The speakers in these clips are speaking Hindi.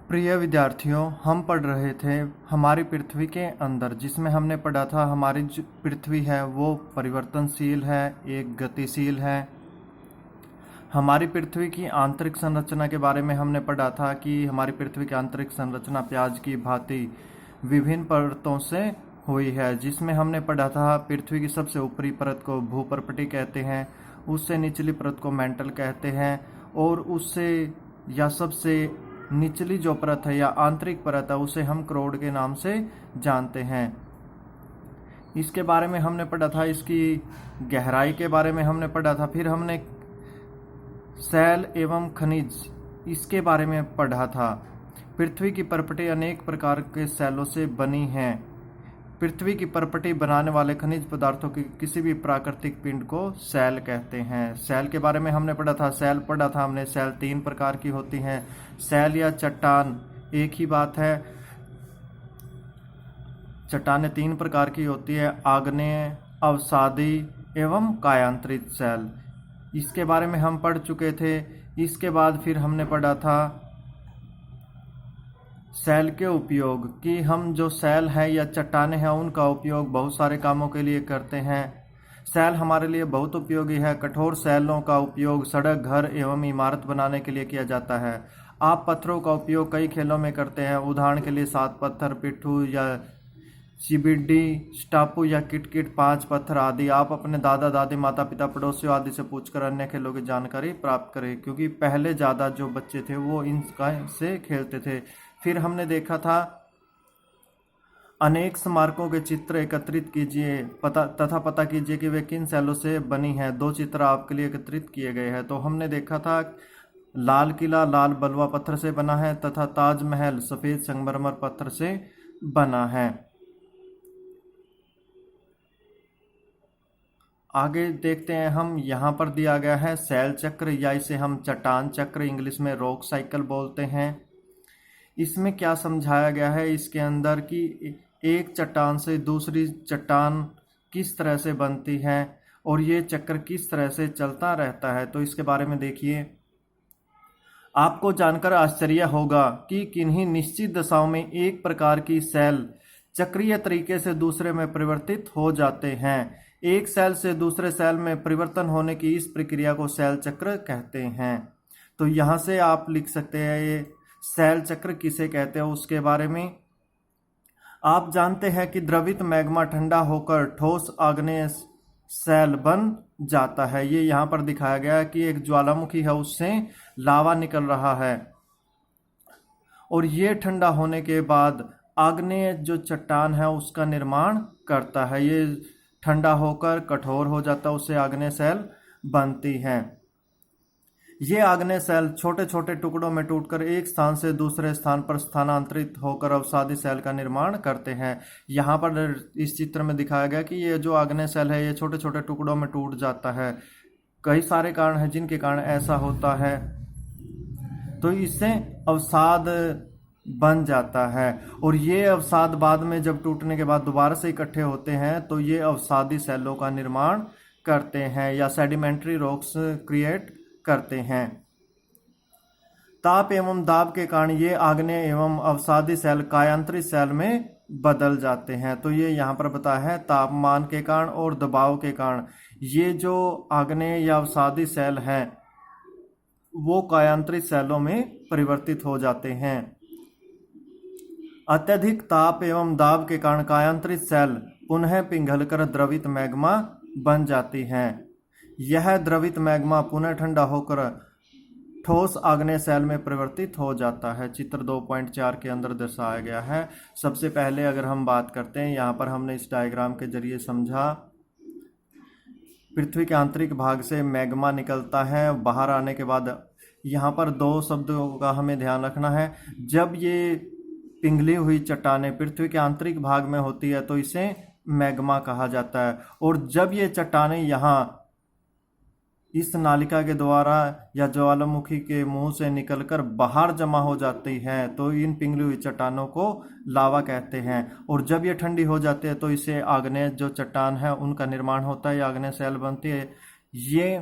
प्रिय विद्यार्थियों, हम पढ़ रहे थे हमारी पृथ्वी के अंदर, जिसमें हमने पढ़ा था हमारी जो पृथ्वी है वो परिवर्तनशील है, एक गतिशील है। हमारी पृथ्वी की आंतरिक संरचना के बारे में हमने पढ़ा था कि हमारी पृथ्वी की आंतरिक संरचना प्याज की भांति विभिन्न परतों से हुई है, जिसमें हमने पढ़ा था पृथ्वी की सबसे ऊपरी परत को भूपर्पटी कहते हैं, उससे निचली परत को मेंटल कहते हैं, और उससे या सबसे निचली जो परत है या आंतरिक परत है उसे हम क्रोड के नाम से जानते हैं। इसके बारे में हमने पढ़ा था, इसकी गहराई के बारे में हमने पढ़ा था। फिर हमने सेल एवं खनिज इसके बारे में पढ़ा था। पृथ्वी की परपटी अनेक प्रकार के सेलों से बनी है। पृथ्वी की परपटी बनाने वाले खनिज पदार्थों की किसी भी प्राकृतिक पिंड को सेल कहते हैं। सेल के बारे में हमने पढ़ा था, सेल पढ़ा था हमने। सेल 3 प्रकार की होती हैं। सेल या चट्टान एक ही बात है। चट्टानें 3 प्रकार की होती है, आग्नेय, अवसादी एवं कायांतरित सेल। इसके बारे में हम पढ़ चुके थे। इसके बाद फिर हमने पढ़ा था सेल के उपयोग कि हम जो सेल है या चट्टानें हैं उनका उपयोग बहुत सारे कामों के लिए करते हैं। सेल हमारे लिए बहुत उपयोगी है। कठोर सेलों का उपयोग सड़क, घर एवं इमारत बनाने के लिए किया जाता है। आप पत्थरों का उपयोग कई खेलों में करते हैं। उदाहरण के लिए 7 पत्थर, पिट्ठू या चिबिड्डी, स्टापू या किटकिट, 5 पत्थर आदि। आप अपने दादा दादी, माता पिता, पड़ोसियों आदि से पूछकर अन्य खेलों की जानकारी प्राप्त करें, क्योंकि पहले ज़्यादा जो बच्चे थे वो इनका से खेलते थे। फिर हमने देखा था अनेक स्मारकों के चित्र एकत्रित कीजिए तथा पता कीजिए कि वे किन सेलों से बनी हैं। 2 चित्र आपके लिए एकत्रित किए गए हैं। तो हमने देखा था लाल किला लाल बलुआ पत्थर से बना है तथा ताजमहल सफ़ेद संगमरमर पत्थर से बना है। आगे देखते हैं हम, यहाँ पर दिया गया है सेल चक्र, या इसे हम चट्टान चक्र, इंग्लिश में रॉक साइकिल बोलते हैं। इसमें क्या समझाया गया है इसके अंदर कि एक चट्टान से दूसरी चट्टान किस तरह से बनती है और ये चक्र किस तरह से चलता रहता है। तो इसके बारे में देखिए, आपको जानकर आश्चर्य होगा कि किन्हीं निश्चित दशाओं में एक प्रकार की सेल चक्रीय तरीके से दूसरे में परिवर्तित हो जाते हैं। एक सेल से दूसरे सेल में परिवर्तन होने की इस प्रक्रिया को सेल चक्र कहते हैं। तो यहाँ से आप लिख सकते हैं ये सेल चक्र किसे कहते हैं उसके बारे में। आप जानते हैं कि द्रवित मैग्मा ठंडा होकर ठोस आग्नेय सेल बन जाता है। ये यहाँ पर दिखाया गया है कि एक ज्वालामुखी है, उससे लावा निकल रहा है और ये ठंडा होने के बाद आग्नेय जो चट्टान है उसका निर्माण करता है। ये ठंडा होकर कठोर हो जाता है, उससे आग्नेय सेल बनती है। ये आग्नेय सेल छोटे छोटे टुकड़ों में टूटकर एक स्थान से दूसरे स्थान पर स्थानांतरित होकर अवसादी सेल का निर्माण करते हैं। यहाँ पर इस चित्र में दिखाया गया कि ये जो आग्नेय सेल है ये छोटे छोटे टुकड़ों में टूट जाता है। कई सारे कारण हैं जिनके कारण ऐसा होता है। तो इससे अवसाद बन जाता है और ये अवसाद बाद में जब टूटने के बाद दोबारा से इकट्ठे होते हैं तो ये अवसादी सेलों का निर्माण करते हैं या सेडिमेंट्री रॉक्स क्रिएट करते हैं। ताप एवं दाब के कारण ये आग्नेय एवं अवसादी सेल कायांतरित सेल में बदल जाते हैं। तो ये यहाँ पर बताया है तापमान के कारण और दबाव के कारण ये जो आग्नेय या अवसादी सेल हैं वो कायांतरित सेलों में परिवर्तित हो जाते हैं। अत्यधिक ताप एवं दाब के कारण कायांतरित सेल पुनः पिघलकर द्रवित मैग्मा बन जाती हैं। यह द्रवित मैग्मा पुनः ठंडा होकर ठोस आग्नेय सेल में परिवर्तित हो जाता है। चित्र 2.4 के अंदर दर्शाया गया है। सबसे पहले अगर हम बात करते हैं, यहाँ पर हमने इस डायग्राम के जरिए समझा, पृथ्वी के आंतरिक भाग से मैग्मा निकलता है। बाहर आने के बाद यहाँ पर 2 शब्दों का हमें ध्यान रखना है। जब ये पिघली हुई चट्टानें पृथ्वी के आंतरिक भाग में होती है तो इसे मैग्मा कहा जाता है, और जब ये चट्टानें यहाँ इस नालिका के द्वारा या ज्वालामुखी के मुंह से निकलकर बाहर जमा हो जाती हैं तो इन पिघली हुई चट्टानों को लावा कहते हैं। और जब ये ठंडी हो जाती है तो इसे आग्नेय जो चट्टान है उनका निर्माण होता है, आग्नेय सेल बनती है। ये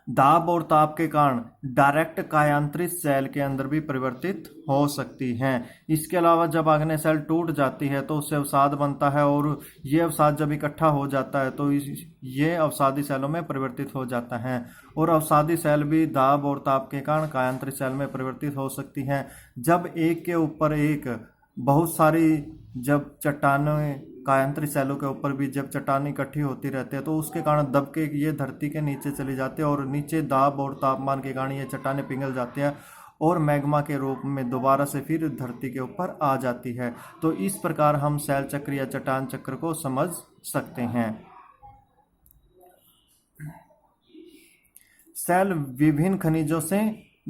दाब और ताप के कारण डायरेक्ट कायांतरित सेल के अंदर भी परिवर्तित हो सकती हैं। इसके अलावा जब अग्नि सेल टूट जाती है तो उससे अवसाद बनता है और ये अवसाद जब इकट्ठा हो जाता है तो ये अवसादी सेलों में परिवर्तित हो जाता है और अवसादी सेल भी दाब और ताप के कारण कायांतरित सेल में परिवर्तित हो सकती हैं। जब एक के ऊपर एक बहुत सारी जब चट्टानें कायांतरित सेलों के ऊपर भी जब चट्टानें इकट्ठी होती रहती है तो उसके कारण दब के ये धरती के नीचे चली जाती है और नीचे दाब और तापमान के कारण ये चट्टानें पिघल जाती है और मैग्मा के रूप में दोबारा से फिर धरती के ऊपर आ जाती है। तो इस प्रकार हम सेल चक्र या चट्टान चक्र को समझ सकते हैं। सेल विभिन्न खनिजों से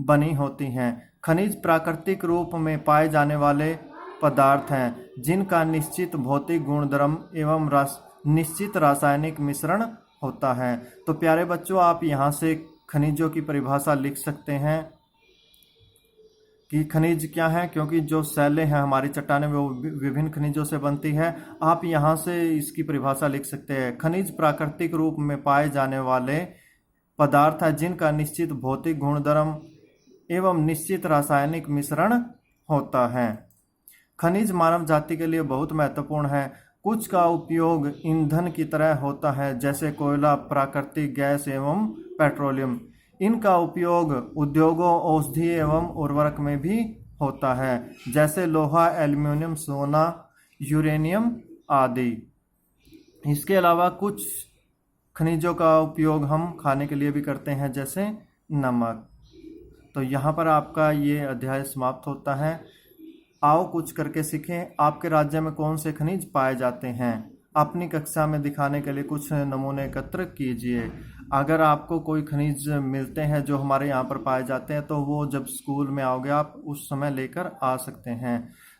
बनी होती हैं। खनिज प्राकृतिक रूप में पाए जाने वाले पदार्थ हैं जिनका निश्चित भौतिक गुणधर्म एवं निश्चित रासायनिक मिश्रण होता है। तो प्यारे बच्चों, आप यहाँ से खनिजों की परिभाषा लिख सकते हैं कि खनिज क्या है, क्योंकि जो सेलें हैं हमारी चट्टानें वो विभिन्न खनिजों से बनती है। आप यहाँ से इसकी परिभाषा लिख सकते हैं। खनिज प्राकृतिक रूप में पाए जाने वाले पदार्थ हैं जिनका निश्चित भौतिक गुणधर्म एवं निश्चित रासायनिक मिश्रण होता है। खनिज मानव जाति के लिए बहुत महत्वपूर्ण है। कुछ का उपयोग ईंधन की तरह होता है, जैसे कोयला, प्राकृतिक गैस एवं पेट्रोलियम। इनका उपयोग उद्योगों, औषधि एवं उर्वरक में भी होता है, जैसे लोहा, एल्युमिनियम, सोना, यूरेनियम आदि। इसके अलावा कुछ खनिजों का उपयोग हम खाने के लिए भी करते हैं, जैसे नमक। तो यहाँ पर आपका ये अध्याय समाप्त होता है। आओ कुछ करके सीखें। आपके राज्य में कौन से खनिज पाए जाते हैं? अपनी कक्षा में दिखाने के लिए कुछ नमूने एकत्र कीजिए। अगर आपको कोई खनिज मिलते हैं जो हमारे यहाँ पर पाए जाते हैं तो वो जब स्कूल में आओगे आप उस समय लेकर आ सकते हैं।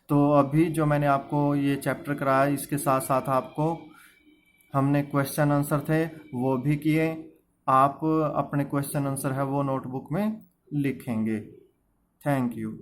तो अभी जो मैंने आपको ये चैप्टर कराया इसके साथ साथ आपको हमने क्वेश्चन आंसर थे वो भी किए। आप अपने क्वेश्चन आंसर है वो नोटबुक में लिखेंगे। Thank you.